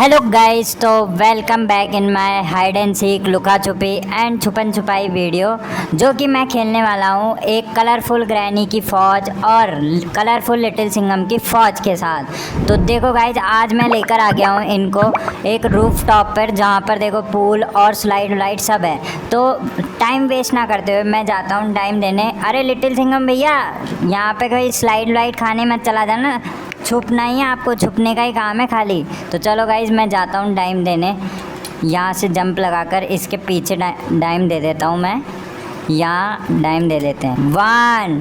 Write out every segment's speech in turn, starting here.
Hello guys, तो welcome back in my hide and seek लुका छुपी एंड छुपन छुपाई वीडियो, जो कि मैं खेलने वाला हूँ एक कलरफुल ग्रैनी की फ़ौज और कलरफुल लिटिल सिंघम की फ़ौज के साथ। तो देखो गाइस, आज मैं लेकर आ गया हूँ इनको एक रूफ टॉप पर, जहाँ पर देखो पूल और स्लाइड वाइड सब है। तो टाइम वेस्ट ना करते हुए मैं जाता हूँ टाइम देने। अरे लिटिल सिंघम भैया, यहाँ पे कोई स्लाइड वाइड खाने मत चला जाना, छुपना ही है आपको, छुपने का ही काम है खाली। तो चलो गाइज, मैं जाता हूँ डाइम देने। यहाँ से जंप लगाकर इसके पीछे डाइम दे देता हूँ मैं। यहाँ डाइम दे देते हैं। 1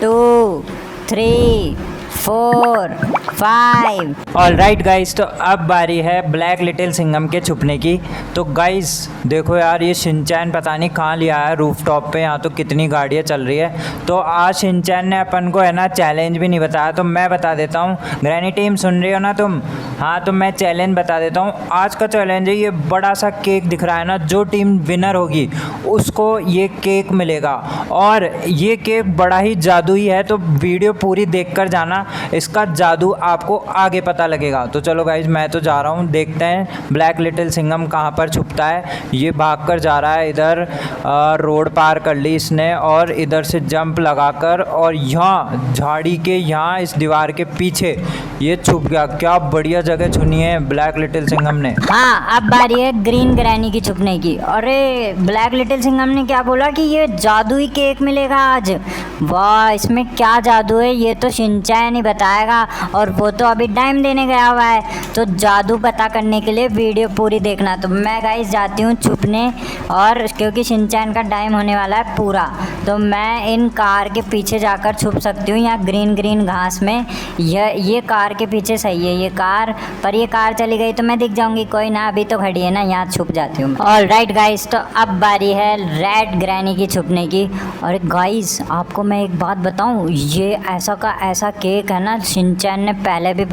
2 3 4 5। ऑलराइट गाइस, तो अब बारी है ब्लैक लिटिल सिंघम के छुपने की। तो गाइस देखो यार, ये शिनचैन पता नहीं कहाँ लिया है रूफ टॉप पे। यहाँ तो कितनी गाड़ियाँ चल रही है। तो आज शिनचैन ने अपन को है ना चैलेंज भी नहीं बताया, तो मैं बता देता हूँ। ग्रैनी टीम सुन रही हो ना तुम? हाँ, तो मैं चैलेंज बता देता हूँ। आज का चैलेंज है, ये बड़ा सा केक दिख रहा है ना, जो टीम विनर होगी उसको ये केक मिलेगा। और ये केक बड़ा ही जादुई है, तो वीडियो पूरी देख कर जाना, इसका जादू आपको आगे पता लगेगा। तो चलो गाइज, मैं तो जा रहा हूँ, देखते हैं ब्लैक लिटिल सिंघम कहाँ पर छुपता है। ये भागकर जा रहा है इधर, रोड पार कर ली इसने और इधर से जंप लगाकर और यहाँ झाड़ी के यहाँ इस दीवार के पीछे ये छुप गया। क्या बढ़िया जगह चुनी है ब्लैक लिटिल सिंघम ने। हाँ, अब बारी है ग्रीन ग्रैनी की छुपने की। अरे ब्लैक लिटिल सिंघम ने क्या बोला कि ये जादुई केक मिलेगा आज। वाह, इसमें क्या जादू है ये तो शिनचैन ही बताएगा, और वो तो अभी टाइम देने गया हुआ है। तो जादू पता करने के लिए वीडियो पूरी देखना। तो मैं गाइस जाती हूँ छुपने, और क्योंकि शिनचैन का टाइम होने वाला है पूरा, तो मैं इन कार के पीछे जाकर छुप सकती हूँ, यहाँ ग्रीन ग्रीन घास में। ये कार के पीछे सही है ये कार, पर ये कार चली गई तो मैं दिख जाऊंगी। कोई ना, अभी तो खड़ी है ना, यहाँ छुप जाती हूँ। ऑलराइट गाइस, तो अब बारी है रेड ग्रैनी की छुपने की। और गाइस, आपको मैं एक बात बताऊँ, ये ऐसा का ऐसा केक है ना, शिनचैन ने पहले भी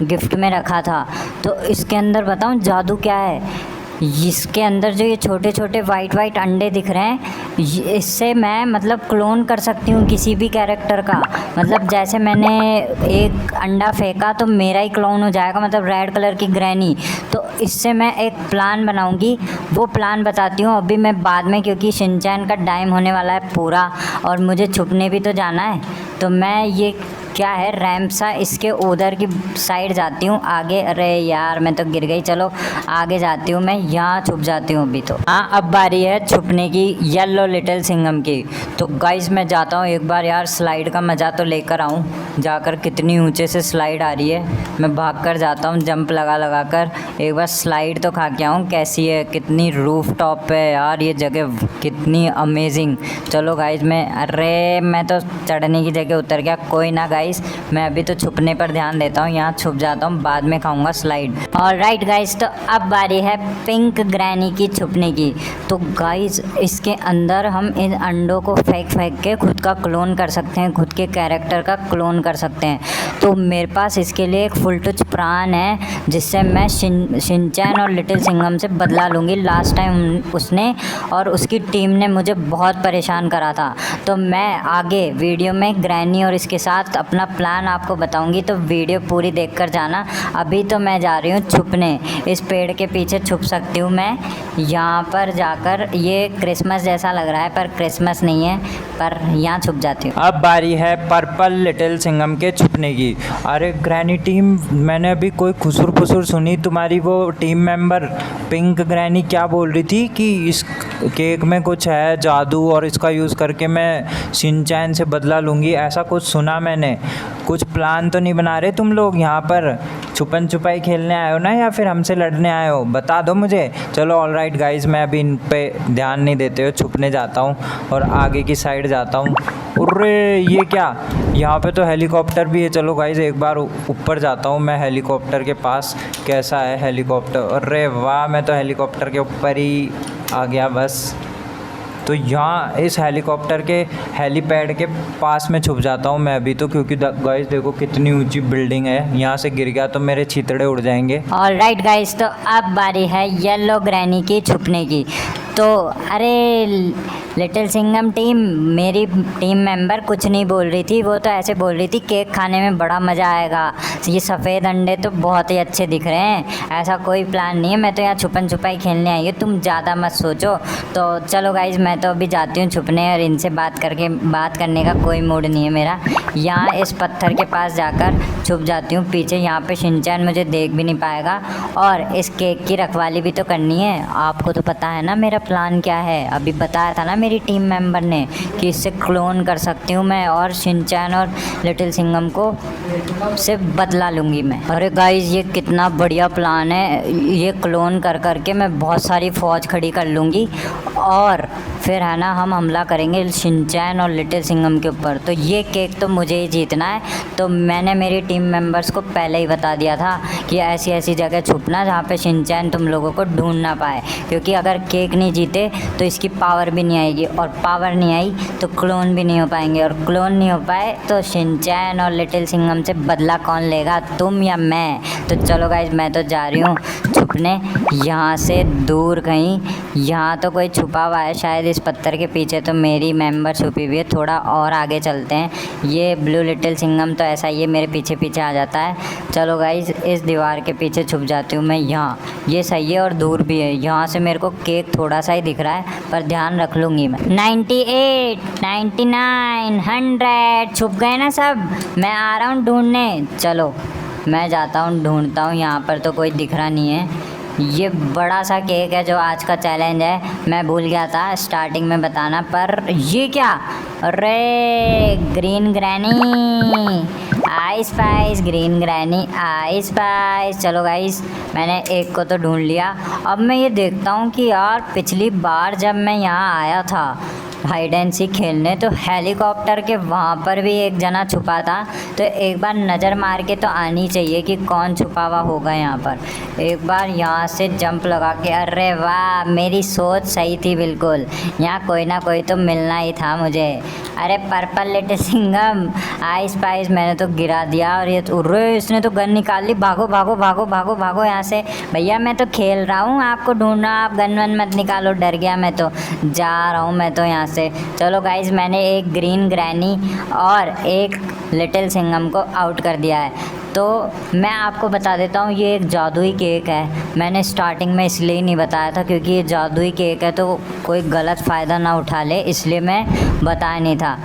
गिफ्ट में रखा था। तो इसके अंदर बताऊँ जादू क्या है। इसके अंदर जो ये छोटे छोटे वाइट वाइट अंडे दिख रहे हैं, इससे मैं मतलब क्लोन कर सकती हूँ किसी भी कैरेक्टर का। मतलब जैसे मैंने एक अंडा फेंका तो मेरा ही क्लोन हो जाएगा, मतलब रेड कलर की ग्रैनी। तो इससे मैं एक प्लान बनाऊंगी, वो प्लान बताती हूँ अभी मैं बाद में, क्योंकि शिनचैन का टाइम होने वाला है पूरा और मुझे छुपने भी तो जाना है। तो मैं ये क्या है रैंप सा, इसके उधर की साइड जाती हूँ आगे। अरे यार, मैं तो गिर गई। चलो आगे जाती हूँ, मैं यहाँ छुप जाती हूँ अभी। तो हाँ, अब बारी है छुपने की येलो लिटिल सिंघम की। तो गाइस, मैं जाता हूँ एक बार यार, स्लाइड का मज़ा तो लेकर आऊँ। जाकर कितनी ऊंचे से स्लाइड आ रही है, मैं भाग कर जाता हूँ जंप लगा कर। एक बार स्लाइड तो खा के आऊँ कैसी है, कितनी रूफ टॉप पे यार ये जगह, कितनी अमेजिंग। चलो गाइस, मैं तो चढ़ने की जगह उतर गया। कोई ना गाइस, मैं अभी तो छुपने पर ध्यान देता हूँ, यहाँ छुप जाता हूँ, बाद में खाऊंगा स्लाइड। ऑलराइट गाइस, तो अब बारी है पिंक ग्रैनी की छुपने की। तो गाइस, इसके अंदर हम इन अंडों को फेंक के खुद का क्लोन कर सकते हैं, खुद के कैरेक्टर का क्लोन कर सकते हैं। तो मेरे पास इसके लिए एक फुल टच प्राण है, जिससे मैं शिनचैन और लिटिल सिंघम से बदला लूँगी। लास्ट टाइम उसने और उसकी टीम ने मुझे बहुत परेशान करा था। तो मैं आगे वीडियो में ग्रैनी और इसके साथ अपना प्लान आपको बताऊंगी, तो वीडियो पूरी देखकर जाना। अभी तो मैं जा रही हूँ छुपने, इस पेड़ के पीछे छुप सकती हूँ मैं यहाँ पर जाकर। ये क्रिसमस जैसा लग रहा है पर क्रिसमस नहीं है, पर यहाँ छुप जाती हूँ। अब बारी है पर्पल लिटिल सिंघम के छुपने की। अरे ग्रैनी टीम, मैंने अभी कोई खुसुर फुसुर सुनी, तुम्हारी वो टीम मेंबर पिंक ग्रैनी क्या बोल रही थी कि इस केक में कुछ है जादू और इसका यूज़ करके मैं शिनचैन से बदला लूँगी। ऐसा कुछ सुना मैंने। कुछ प्लान तो नहीं बना रहे तुम लोग यहाँ पर? छुपन छुपाई खेलने आए हो ना, या फिर हमसे लड़ने आए हो? बता दो मुझे। चलो ऑलराइट गाइज, मैं अभी इन पे ध्यान नहीं देते हुए छुपने जाता हूँ और आगे की साइड जाता हूँ। अरे ये क्या, यहाँ पे तो हेलीकॉप्टर भी है। चलो गाइज, एक बार ऊपर जाता हूँ मैं हेलीकॉप्टर के पास। कैसा है हेलीकॉप्टर? अरे वाह, मैं तो हेलीकॉप्टर के ऊपर ही आ गया बस। तो यहाँ इस हेलीकॉप्टर के हेलीपैड के पास में छुप जाता हूँ मैं अभी तो, क्योंकि गाइस देखो कितनी ऊंची बिल्डिंग है। यहाँ से गिर गया तो मेरे छीतड़े उड़ जाएंगे। ऑलराइट गाइस, तो अब बारी है येलो ग्रैनी की छुपने की। तो अरे लिटिल सिंघम टीम, मेरी टीम मेंबर कुछ नहीं बोल रही थी, वो तो ऐसे बोल रही थी केक खाने में बड़ा मज़ा आएगा, ये सफ़ेद अंडे तो बहुत ही अच्छे दिख रहे हैं, ऐसा कोई प्लान नहीं है, मैं तो यहाँ छुपन छुपाई खेलने आई हूँ, तुम ज़्यादा मत सोचो। तो चलो गाइज मैं तो अभी जाती हूँ छुपने, और इनसे बात करने का कोई मूड नहीं है मेरा। यहाँ इस पत्थर के पास जाकर छुप जाती हूँ पीछे, यहाँ पे शिनचैन मुझे देख भी नहीं पाएगा, और इस केक की रखवाली भी तो करनी है। आपको तो पता है ना मेरा प्लान क्या है, अभी बताया था ना मेरी टीम मेंबर ने कि इससे क्लोन कर सकती हूँ मैं, और शिनचैन और लिटिल सिंघम को से बदला लूँगी मैं। अरे गाइज ये कितना बढ़िया प्लान है, ये क्लोन कर करके मैं बहुत सारी फ़ौज खड़ी कर लूँगी, और फिर है ना हम हमला करेंगे शिनचैन और लिटिल सिंघम के ऊपर। तो ये केक तो मुझे ही जीतना है, तो मैंने मेरी टीम मेंबर्स को पहले ही बता दिया था कि ऐसी ऐसी जगह छुपना जहाँ पे शिनचैन तुम लोगों को ढूंढ ना पाए, क्योंकि अगर केक नहीं जीते तो इसकी पावर भी नहीं आएगी, और पावर नहीं आई तो क्लोन भी नहीं हो पाएंगे, और क्लोन नहीं हो पाए तो शिनचैन और लिटिल सिंघम से बदला कौन लेगा, तुम या मैं। तो चलो गाइज मैं तो जा रही हूँ छुपने, यहाँ से दूर कहीं। यहाँ तो कोई छुपा हुआ है शायद इस पत्थर के पीछे, तो मेरी मेंबर छुपी हुई है, थोड़ा और आगे चलते हैं। ये ब्लू लिटिल सिंघम तो ऐसा ये मेरे पीछे पीछे आ जाता है। चलो गाइज इस दीवार के पीछे छुप जाती हूँ मैं, यहाँ ये सही है और दूर भी है, यहाँ से मेरे को केक थोड़ा सा ही दिख रहा है, पर ध्यान रख लूँगी मैं। 98, 99, 100 छुप गए ना सब, मैं आ रहा हूँ ढूंढने। चलो मैं जाता हूँ ढूंढता हूँ, यहाँ पर तो कोई दिख रहा नहीं है। ये बड़ा सा केक है जो आज का चैलेंज है, मैं भूल गया था स्टार्टिंग में बताना, पर ये क्या, अरे ग्रीन ग्रैनी आई स्पाइस, ग्रीन ग्रैनी आई स्पाइस। चलो गाइस मैंने एक को तो ढूंढ लिया। अब मैं ये देखता हूँ कि यार पिछली बार जब मैं यहाँ आया था हाइड एंड सीक खेलने, तो हेलीकॉप्टर के वहाँ पर भी एक जना छुपा था, तो एक बार नज़र मार के तो आनी चाहिए कि कौन छुपा हुआ होगा यहाँ पर। एक बार यहाँ से जंप लगा के, अरे वाह मेरी सोच सही थी बिल्कुल, यहाँ कोई ना कोई तो मिलना ही था मुझे। अरे पर्पल लिटिल सिंघम आई स्पाइस, मैंने तो गिरा दिया, और ये तो अरे इसने तो गन निकाल ली, भागो भागो भागो भागो भागो यहाँ से। भैया मैं तो खेल रहा हूँ, आपको ढूंढना, आप गन वन मत निकालो, डर गया मैं तो, जा रहा हूँ मैं तो यहाँ से। चलो गाइज मैंने एक ग्रीन ग्रैनी और एक लिटिल सिंघम को आउट कर दिया है। तो मैं आपको बता देता हूँ ये एक जादुई केक है, मैंने स्टार्टिंग में इसलिए नहीं बताया था क्योंकि ये जादुई केक है तो कोई गलत फ़ायदा ना उठा ले, इसलिए मैं बताया नहीं था।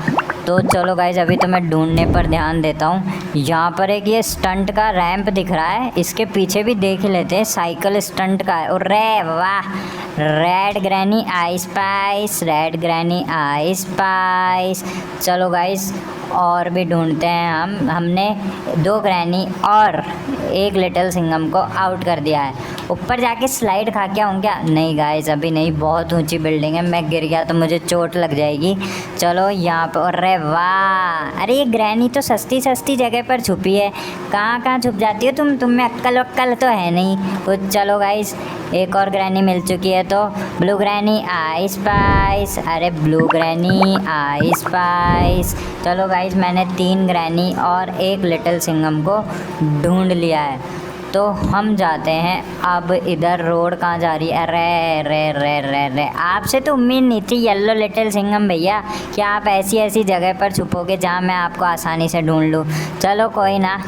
तो चलो गाइज अभी तो मैं ढूंढने पर ध्यान देता हूँ। यहाँ पर एक ये स्टंट का रैंप दिख रहा है, इसके पीछे भी देख लेते हैं, साइकिल स्टंट का है। अरे वाह, रेड ग्रैनी आई स्पाइस, रेड ग्रैनी आई स्पाइस। चलो गाइज और भी ढूंढते हैं हमने 2 ग्रैनी और एक लिटिल सिंघम को आउट कर दिया है। ऊपर जाके स्लाइड खा के आऊँ क्या? नहीं गाइस अभी नहीं, बहुत ऊंची बिल्डिंग है, मैं गिर गया तो मुझे चोट लग जाएगी। चलो यहाँ पर, अरे वाह, अरे ये ग्रैनी तो सस्ती सस्ती जगह पर छुपी है, कहाँ कहाँ छुप जाती हो तुम में अक्ल वक्ल तो है नहीं कुछ। चलो गाइस एक और ग्रैनी मिल चुकी है, तो ब्लू ग्रैनी आई स्पाइस, अरे ब्लू ग्रैनी आई स्पाइस। चलो गाइस मैंने 3 ग्रैनी और एक लिटिल सिंघम को ढूंढ लिया है, तो हम जाते हैं अब। इधर रोड कहाँ जा रही है? अरे रे रे रे रे, आपसे तो उम्मीद नहीं थी येलो लिटिल सिंघम भैया कि आप ऐसी ऐसी जगह पर छुपोगे जहाँ मैं आपको आसानी से ढूंढ लूँ। चलो कोई ना।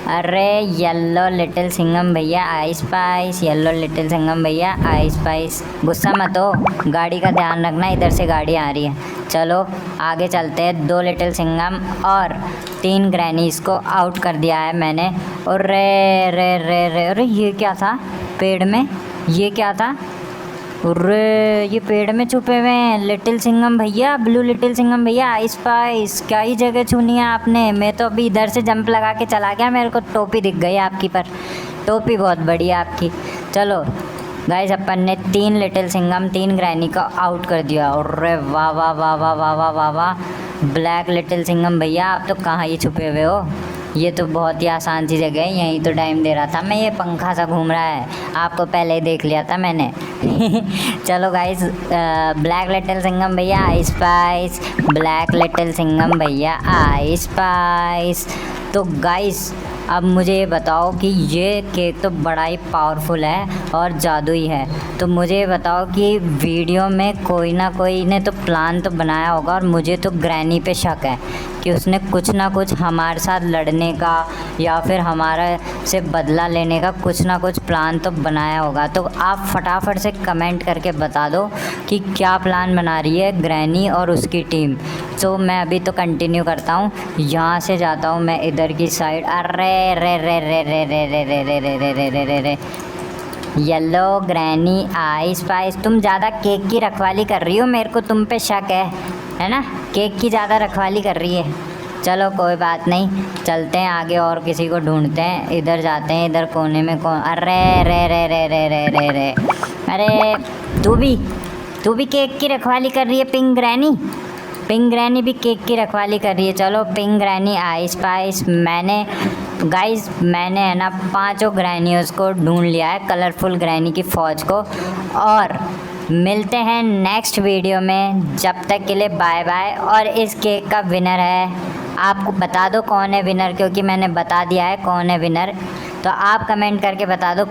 अरे येलो लिटिल सिंघम भैया आई स्पाइस, येलो लिटिल सिंघम भैया आई स्पाइस। गुस्सा मत हो, गाड़ी का ध्यान रखना, इधर से गाड़ी आ रही है। चलो आगे चलते हैं। 2 लिटिल सिंघम और 3 ग्रैनीज़ को आउट कर दिया है मैंने। और रे रे रे रे, अरे ये क्या था पेड़ में, ये क्या था? अरे ये पेड़ में छुपे हुए हैं लिटिल सिंघम भैया, ब्लू लिटिल सिंघम भैया आई स्पाइस। क्या ही जगह चुनी है आपने, मैं तो अभी इधर से जंप लगा के चला गया, मेरे को टोपी दिख गई आपकी, पर टोपी बहुत बड़ी है आपकी। चलो गाइस अपन ने 3 लिटिल सिंघम 3 ग्रैनी को आउट कर दिया। अरे वाह वाह वाह वाह वाह वाह वाह वाह, ब्लैक लिटिल सिंघम भैया आप तो कहाँ ही छुपे हुए हो, ये तो बहुत ही आसान सी जगह है, यहीं तो टाइम दे रहा था मैं। ये पंखा सा घूम रहा है, आपको पहले ही देख लिया था मैंने। चलो गाइस ब्लैक लिटिल सिंघम भैया आई स्पाइस, ब्लैक लिटिल सिंघम भैया आई स्पाइस। तो गाइस अब मुझे ये बताओ कि ये केक तो बड़ा ही पावरफुल है और जादुई है, तो मुझे ये बताओ कि वीडियो में कोई ना कोई ने तो प्लान तो बनाया होगा, और मुझे तो ग्रैनी पे शक है कि उसने कुछ ना कुछ हमारे साथ लड़ने का या फिर हमारे से बदला लेने का कुछ ना कुछ प्लान तो बनाया होगा। तो आप फटाफट से कमेंट करके बता दो कि क्या प्लान बना रही है ग्रैनी और उसकी टीम। तो मैं अभी तो कंटिन्यू करता हूँ, यहाँ से जाता हूँ मैं इधर की साइड। अरे रे रे रे रे रे रे रे रे रे रे रे रे रे रे येलो ग्रैनी आइस पाइस, तुम ज़्यादा केक की रखवाली कर रही हो, मेरे को तुम पे शक है ना, केक की ज़्यादा रखवाली कर रही है। चलो कोई बात नहीं, चलते हैं आगे और किसी को ढूंढते हैं। इधर जाते हैं, इधर कोने में कौन, अरे रे रे रे रे रे रे रे अरे तू भी केक की रखवाली कर रही है। पिंक ग्रैनी भी केक की रखवाली कर रही है। चलो पिंक ग्रैनी आइस पाइस, मैंने है ना 5 ग्रैनियों को ढूंढ लिया है, कलरफुल ग्रैनी की फ़ौज को। और मिलते हैं नेक्स्ट वीडियो में, जब तक के लिए बाय बाय। और इस केक का विनर है, आपको बता दो कौन है विनर, क्योंकि मैंने बता दिया है कौन है विनर, तो आप कमेंट करके बता दो